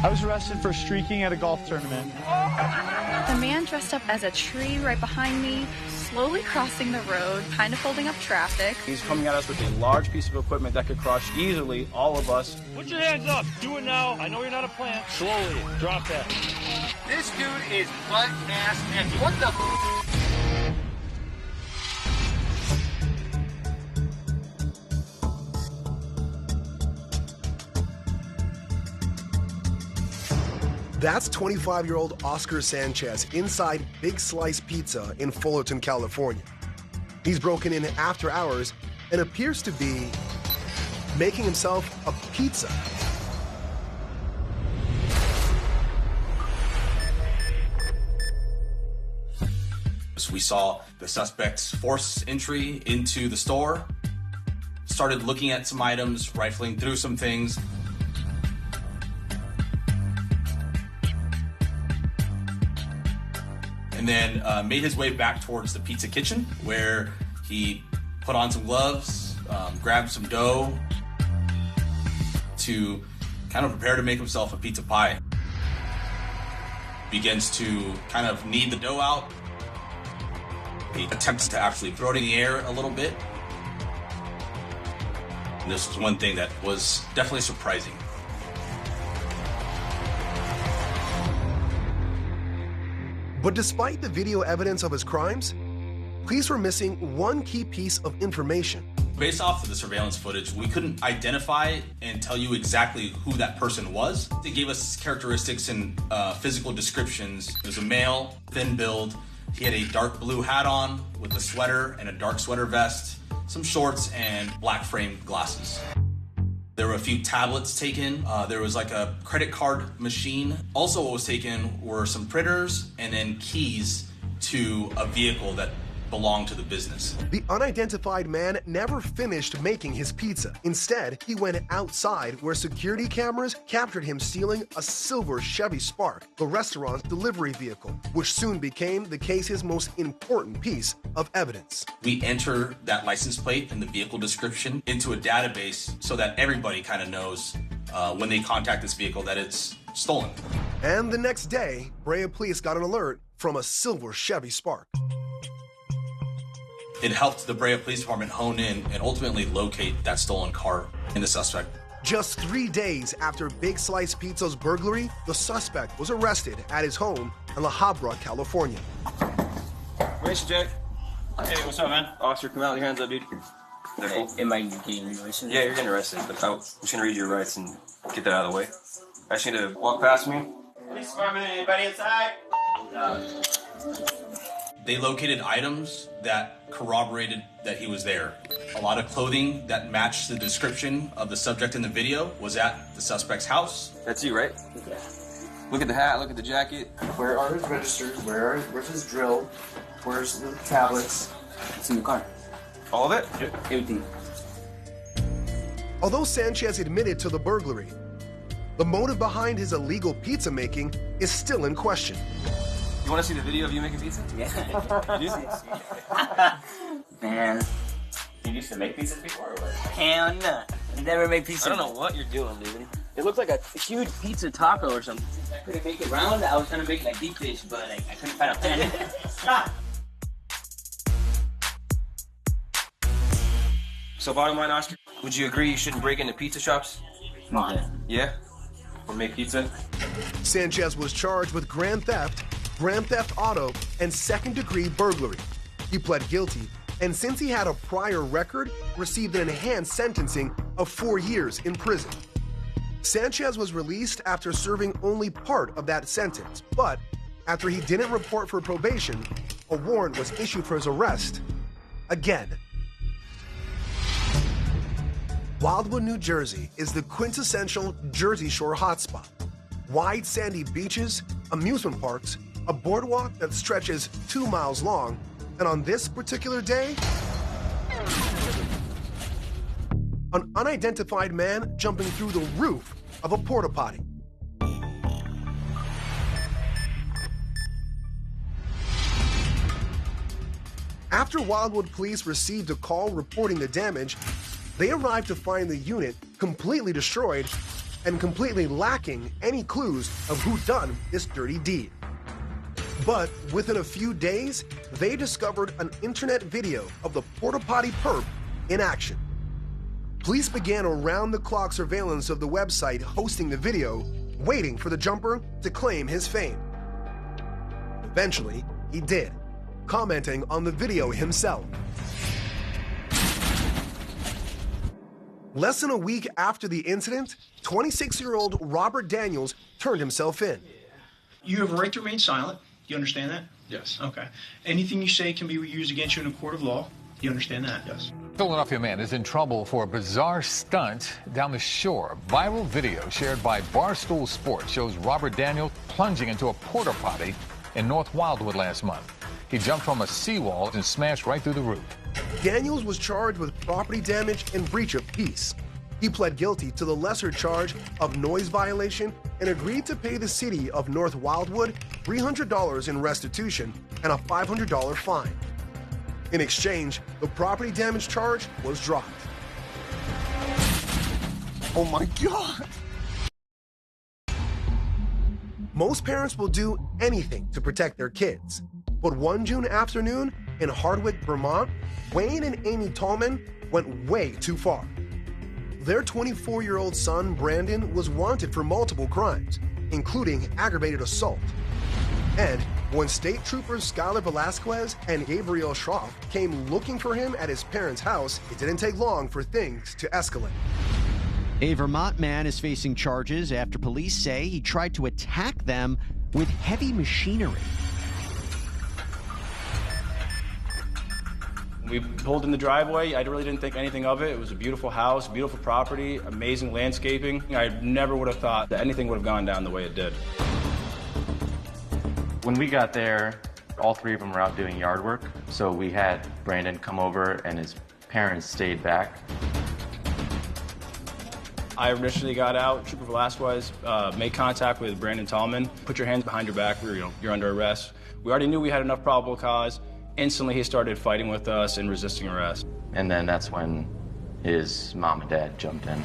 I was arrested for streaking at a golf tournament. The man dressed up as a tree right behind me, slowly crossing the road, kind of holding up traffic. He's coming at us with a large piece of equipment that could crush easily all of us. Put your hands up. Do it now. I know you're not a plant. Slowly. Drop that. This dude is butt-ass empty. What the That's 25-year-old Oscar Sanchez inside Big Slice Pizza in Fullerton, California. He's broken in after hours and appears to be making himself a pizza. We saw the suspect's forced entry into the store, started looking at some items, rifling through some things. And then made his way back towards the pizza kitchen, where he put on some gloves, grabbed some dough to kind of prepare to make himself a pizza pie. Begins to kind of knead the dough out. He attempts to actually throw it in the air a little bit. And this was one thing that was definitely surprising. But despite the video evidence of his crimes, police were missing one key piece of information. Based off of the surveillance footage, we couldn't identify and tell you exactly who that person was. They gave us characteristics and physical descriptions. It was a male, thin build. He had a dark blue hat on with a sweater and a dark sweater vest, some shorts, and black framed glasses. There were a few tablets taken. There was like a credit card machine. Also what was taken were some printers and then keys to a vehicle that belonged to the business. The unidentified man never finished making his pizza. Instead, he went outside where security cameras captured him stealing a silver Chevy Spark, the restaurant's delivery vehicle, which soon became the case's most important piece of evidence. We enter that license plate and the vehicle description into a database so that everybody kind of knows when they contact this vehicle that it's stolen. And the next day, Brea police got an alert from a silver Chevy Spark. It helped the Brea Police Department hone in and ultimately locate that stolen car and the suspect. Just 3 days after Big Slice Pizza's burglary, the suspect was arrested at his home in La Habra, California. Where's Jack? Hey, what's up, man? Officer, come out, your hands up, dude. Hey, am I getting arrested? Yeah, you're getting arrested, but I'm just gonna read your rights and get that out of the way. I just need to walk past me. Police department, anybody inside? They located items that corroborated that he was there. A lot of clothing that matched the description of the subject in the video was at the suspect's house. That's you, right? Yeah. Look at the hat, look at the jacket. Where are his registers? Where's his drill? Where's the tablets? It's in the car. All of it? Yep. Everything. Although Sanchez admitted to the burglary, the motive behind his illegal pizza making is still in question. You want to see the video of you making pizza? Yeah. Man. You used to make pizzas before or what? Hell no. I never made pizza. I don't know what you're doing, dude. It looked like a huge pizza taco or something. I couldn't make it round. I was trying to make it like deep dish, but I couldn't find a pan. Stop. So bottom line, Oscar, would you agree you shouldn't break into pizza shops? No. Yeah? Or make pizza? Sanchez was charged with grand theft auto, and second-degree burglary. He pled guilty, and since he had a prior record, received an enhanced sentencing of 4 years in prison. Sanchez was released after serving only part of that sentence, but after he didn't report for probation, a warrant was issued for his arrest again. Wildwood, New Jersey is the quintessential Jersey Shore hotspot. Wide sandy beaches, amusement parks, a boardwalk that stretches 2 miles long, and on this particular day, an unidentified man jumping through the roof of a porta potty. After Wildwood police received a call reporting the damage, they arrived to find the unit completely destroyed and completely lacking any clues of who done this dirty deed. But within a few days, they discovered an internet video of the porta potty perp in action. Police began around-the-clock surveillance of the website hosting the video, waiting for the jumper to claim his fame. Eventually, he did, commenting on the video himself. Less than a week after the incident, 26-year-old Robert Daniels turned himself in. You have a right to remain silent. You understand that? Yes. Okay. Anything you say can be used against you in a court of law. You understand that? Yes. Philadelphia man is in trouble for a bizarre stunt down the shore. Viral video shared by Barstool Sports shows Robert Daniels plunging into a porta potty in North Wildwood last month. He jumped from a seawall and smashed right through the roof. Daniels was charged with property damage and breach of peace. He pled guilty to the lesser charge of noise violation and agreed to pay the city of North Wildwood $300 in restitution and a $500 fine. In exchange, the property damage charge was dropped. Oh my God! Most parents will do anything to protect their kids. But one June afternoon in Hardwick, Vermont, Wayne and Amy Tallman went way too far. Their 24-year-old son, Brandon, was wanted for multiple crimes, including aggravated assault. And when state troopers Skylar Velasquez and Gabriel Schroff came looking for him at his parents' house, it didn't take long for things to escalate. A Vermont man is facing charges after police say he tried to attack them with heavy machinery. We pulled in the driveway. I really didn't think anything of it. It was a beautiful house, beautiful property, amazing landscaping. I never would have thought that anything would have gone down the way it did. When we got there, all three of them were out doing yard work, so we had Brandon come over and his parents stayed back. I initially got out. Trooper Velasquez made contact with Brandon Tallman. Put your hands behind your back, you're under arrest. We already knew we had enough probable cause. Instantly, he started fighting with us and resisting arrest. And then that's when his mom and dad jumped in.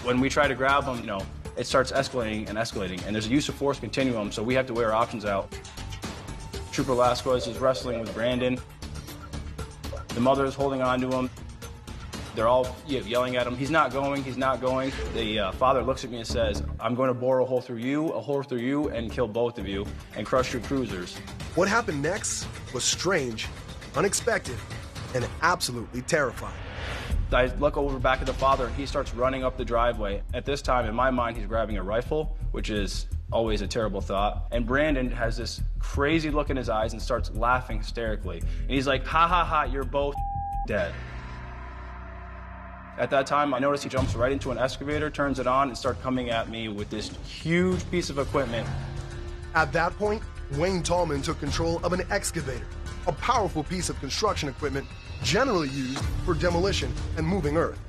When we try to grab him, it starts escalating and escalating, and there's a use of force continuum, so we have to weigh our options out. Trooper Velasquez is wrestling with Brandon. The mother is holding on to him. They're all yelling at him. He's not going, he's not going. The father looks at me and says, I'm going to bore a hole through you, and kill both of you, and crush your cruisers. What happened next was strange, unexpected, and absolutely terrifying. I look over back at the father, and he starts running up the driveway. At this time, in my mind, he's grabbing a rifle, which is always a terrible thought. And Brandon has this crazy look in his eyes and starts laughing hysterically. And he's like, ha ha ha, you're both dead. At that time, I notice he jumps right into an excavator, turns it on, and starts coming at me with this huge piece of equipment. At that point, Wayne Tallman took control of an excavator, a powerful piece of construction equipment generally used for demolition and moving earth.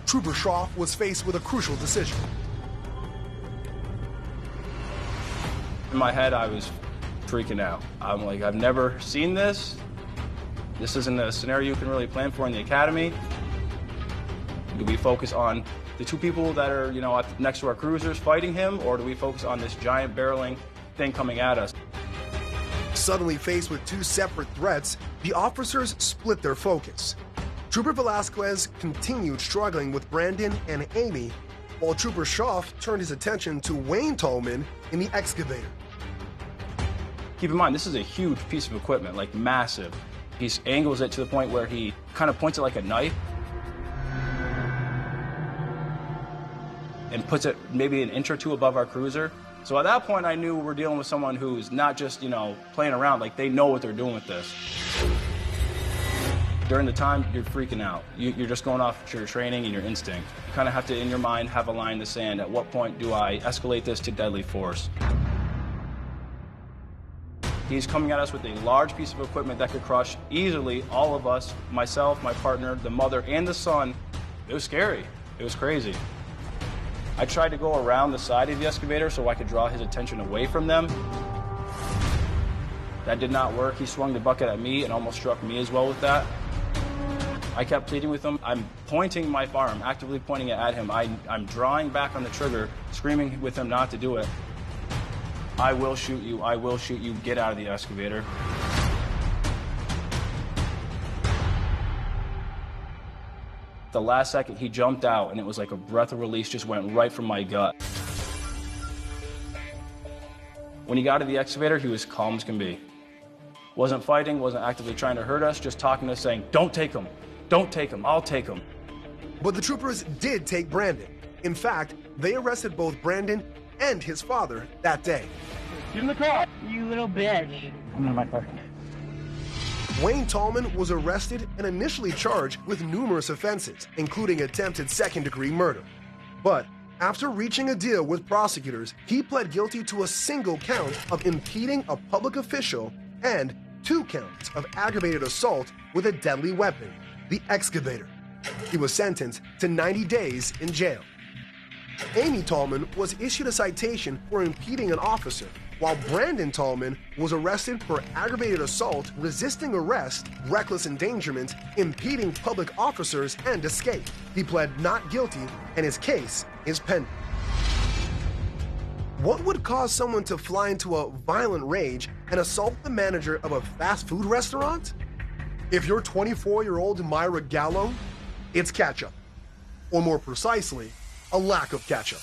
Trooper Schroff was faced with a crucial decision. In my head, I was freaking out. I'm like, I've never seen this. This isn't a scenario you can really plan for in the academy. Do we focus on the two people that are, next to our cruisers fighting him, or do we focus on this giant barreling thing coming at us? Suddenly faced with two separate threats, the officers split their focus. Trooper Velasquez continued struggling with Brandon and Amy, while Trooper Schroff turned his attention to Wayne Tallman in the excavator. Keep in mind, this is a huge piece of equipment, like massive. He angles it to the point where he kind of points it like a knife and puts it maybe an inch or two above our cruiser. So at that point, I knew we're dealing with someone who's not just, playing around, like they know what they're doing with this. During the time, you're freaking out. You're just going off your training and your instinct. You kind of have to, in your mind, have a line in the sand. At what point do I escalate this to deadly force? He's coming at us with a large piece of equipment that could crush easily all of us, myself, my partner, the mother, and the son. It was scary. It was crazy. I tried to go around the side of the excavator so I could draw his attention away from them. That did not work. He swung the bucket at me and almost struck me as well with that. I kept pleading with him. I'm pointing my firearm, actively pointing it at him. I'm drawing back on the trigger, screaming with him not to do it. I will shoot you. I will shoot you. Get out of the excavator. The last second, he jumped out, and it was like a breath of release just went right from my gut. When he got to the excavator, he was calm as can be. Wasn't fighting, wasn't actively trying to hurt us, just talking to us saying, don't take him. Don't take him. I'll take him. But the troopers did take Brandon. In fact, they arrested both Brandon and his father that day. Get in the car. You little bitch. I'm in my car. Wayne Tallman was arrested and initially charged with numerous offenses, including attempted second-degree murder. But after reaching a deal with prosecutors, he pled guilty to a single count of impeding a public official and 2 counts of aggravated assault with a deadly weapon, the excavator. He was sentenced to 90 days in jail. Amy Tallman was issued a citation for impeding an officer, while Brandon Tallman was arrested for aggravated assault, resisting arrest, reckless endangerment, impeding public officers, and escape. He pled not guilty, and his case is pending. What would cause someone to fly into a violent rage and assault the manager of a fast food restaurant? If you're 24-year-old Myra Gallo, it's catch-up. Or more precisely, a lack of catch-up.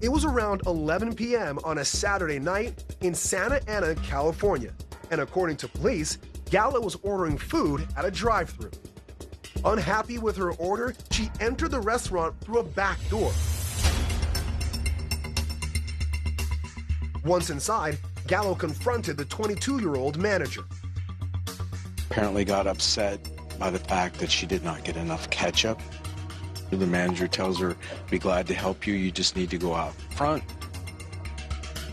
It was around 11 p.m. on a Saturday night in Santa Ana, California, and according to police, Gallo was ordering food at a drive-thru. Unhappy with her order, she entered the restaurant through a back door. Once inside, Gallo confronted the 22-year-old manager. Apparently got upset by the fact that she did not get enough ketchup. The manager tells her, be glad to help you, you just need to go out front.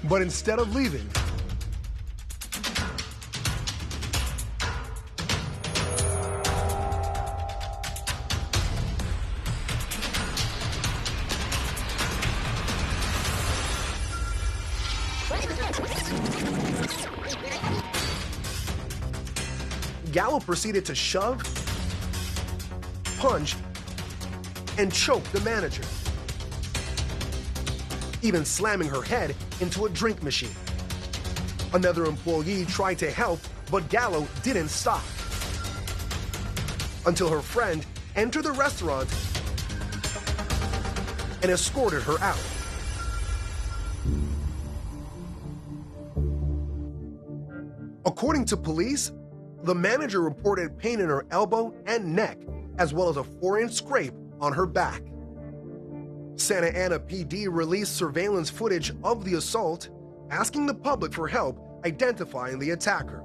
But instead of leaving, Gallo proceeded to shove, punch, and choke the manager, even slamming her head into a drink machine. Another employee tried to help, but Gallo didn't stop until her friend entered the restaurant and escorted her out. According to police, the manager reported pain in her elbow and neck, as well as a 4-inch scrape on her back. Santa Ana PD released surveillance footage of the assault, asking the public for help identifying the attacker.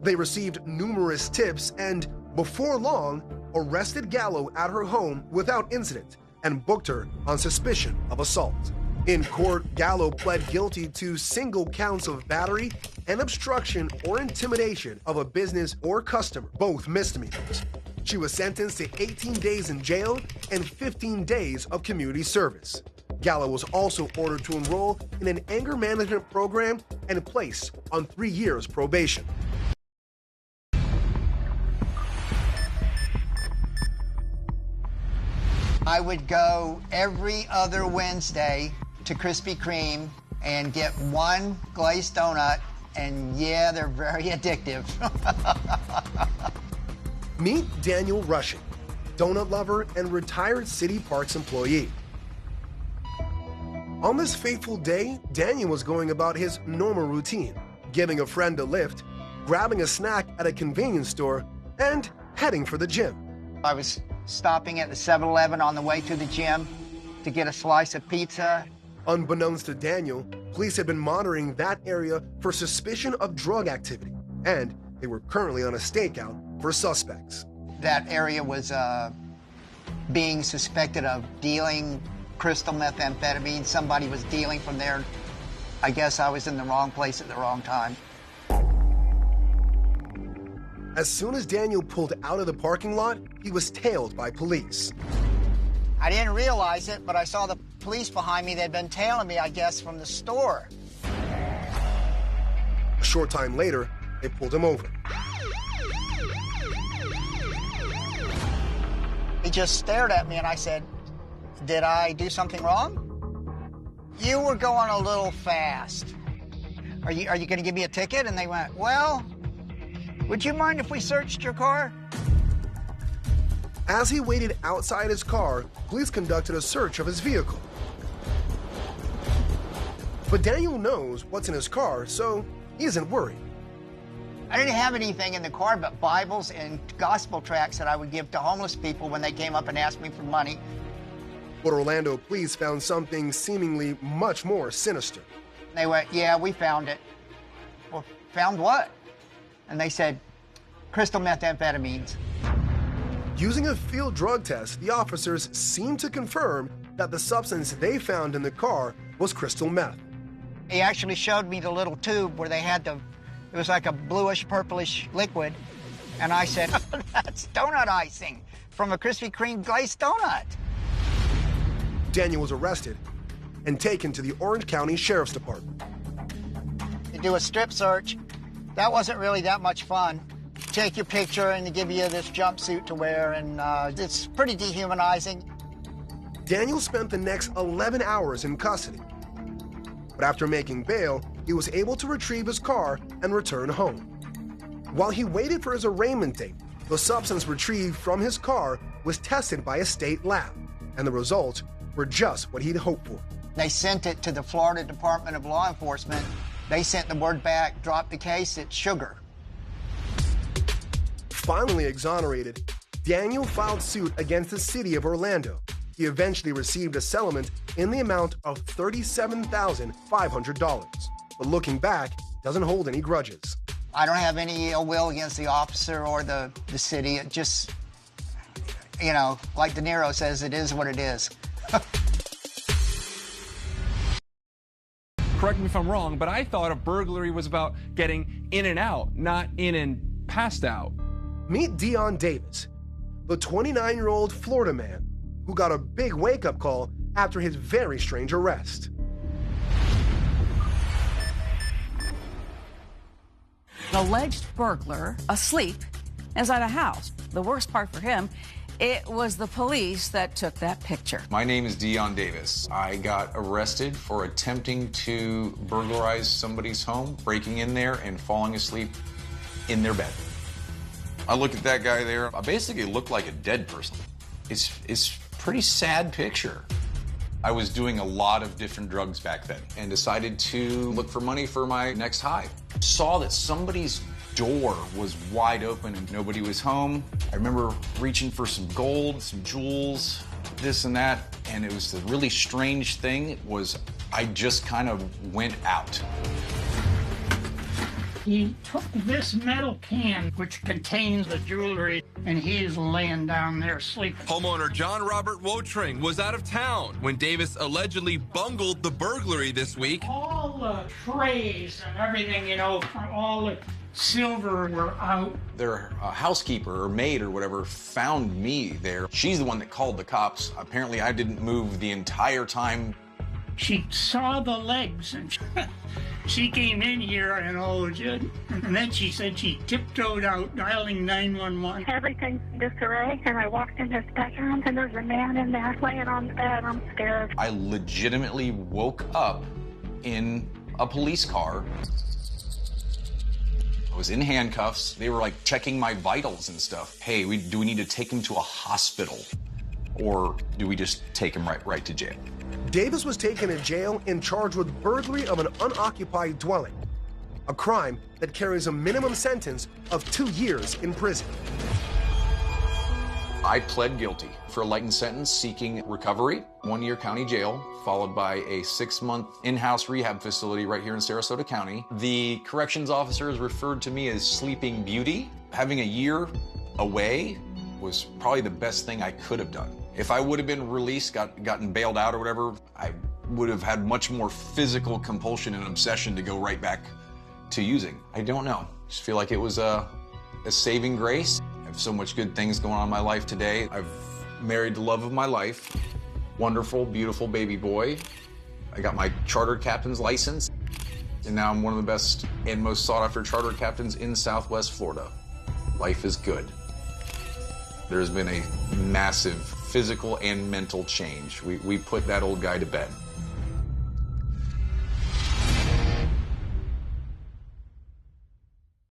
They received numerous tips and, before long, arrested Gallo at her home without incident and booked her on suspicion of assault. In court, Gallo pled guilty to single counts of battery and obstruction or intimidation of a business or customer, both misdemeanors. She was sentenced to 18 days in jail and 15 days of community service. Gallo was also ordered to enroll in an anger management program and placed on 3 years probation. I would go every other Wednesday to Krispy Kreme and get 1 glazed donut, and yeah, they're very addictive. Meet Daniel Rushing, donut lover and retired City Parks employee. On this fateful day, Daniel was going about his normal routine, giving a friend a lift, grabbing a snack at a convenience store, and heading for the gym. I was stopping at the 7-Eleven on the way to the gym to get a slice of pizza. Unbeknownst to Daniel, police had been monitoring that area for suspicion of drug activity, and they were currently on a stakeout for suspects. That area was being suspected of dealing crystal methamphetamine. Somebody was dealing from there. I guess I was in the wrong place at the wrong time. As soon as Daniel pulled out of the parking lot, he was tailed by police. I didn't realize it, but I saw the police behind me. They'd been tailing me, I guess, from the store. A short time later, they pulled him over. He just stared at me and I said, "Did I do something wrong?" "You were going a little fast. Are you going to give me a ticket?" And they went, "Well, would you mind if we searched your car?" As he waited outside his car, police conducted a search of his vehicle. But Daniel knows what's in his car, so he isn't worried. I didn't have anything in the car but Bibles and gospel tracts that I would give to homeless people when they came up and asked me for money. But Orlando police found something seemingly much more sinister. They went, "Yeah, we found it." "Well, found what?" And they said, "Crystal methamphetamines." Using a field drug test, the officers seemed to confirm that the substance they found in the car was crystal meth. He actually showed me the little tube where they had it was like a bluish, purplish liquid. And I said, "That's donut icing from a Krispy Kreme glazed donut." Daniel was arrested and taken to the Orange County Sheriff's Department. You do a strip search. That wasn't really that much fun. Take your picture and they give you this jumpsuit to wear, and it's pretty dehumanizing. Daniel spent the next 11 hours in custody. But after making bail, he was able to retrieve his car and return home. While he waited for his arraignment date, the substance retrieved from his car was tested by a state lab, and the results were just what he'd hoped for. They sent it to the Florida Department of Law Enforcement. They sent the word back, "Drop the case, it's sugar." Finally exonerated, Daniel filed suit against the city of Orlando. He eventually received a settlement in the amount of $37,500. But looking back, doesn't hold any grudges. I don't have any ill will against the officer or the city. It just, you know, like De Niro says, it is what it is. Correct me if I'm wrong, but I thought a burglary was about getting in and out, not in and passed out. Meet Dion Davis, the 29-year-old Florida man who got a big wake-up call after his very strange arrest. The alleged burglar, asleep, is at a house. The worst part for him, it was the police that took that picture. My name is Dion Davis. I got arrested for attempting to burglarize somebody's home, breaking in there and falling asleep in their bed. I look at that guy there, I basically look like a dead person. It's a pretty sad picture. I was doing a lot of different drugs back then and decided to look for money for my next high. Saw that somebody's door was wide open and nobody was home. I remember reaching for some gold, some jewels, this and that, and it was the really strange thing was I just kind of went out. He took this metal can, which contains the jewelry, and he's laying down there sleeping. Homeowner John Robert Wotring was out of town when Davis allegedly bungled the burglary this week. All the trays and everything, you know, all the silver were out. Their housekeeper or maid or whatever found me there. She's the one that called the cops. Apparently I didn't move the entire time. She saw the legs and she came in here and and then she said she tiptoed out dialing 911. Everything's disarray, and I walked in his bedroom and there's a man in there laying on the bed. I'm scared. I legitimately woke up in a police car. I was in handcuffs. They were like checking my vitals and stuff. Hey, do we need to take him to a hospital? Or do we just take him right to jail? Davis was taken to jail and charged with burglary of an unoccupied dwelling, a crime that carries a minimum sentence of 2 years in prison. I pled guilty for a lightened sentence seeking recovery, 1-year county jail, followed by a 6-month in-house rehab facility right here in Sarasota County. The corrections officers referred to me as Sleeping Beauty. Having a year away was probably the best thing I could have done. If I would have been released, gotten bailed out or whatever, I would have had much more physical compulsion and obsession to go right back to using. I don't know. I just feel like it was a saving grace. I have so much good things going on in my life today. I've married the love of my life. wonderful, beautiful baby boy. I got my charter captain's license, and now I'm one of the best and most sought-after charter captains in Southwest Florida. Life is good. There's been a massive physical and mental change. We put that old guy to bed.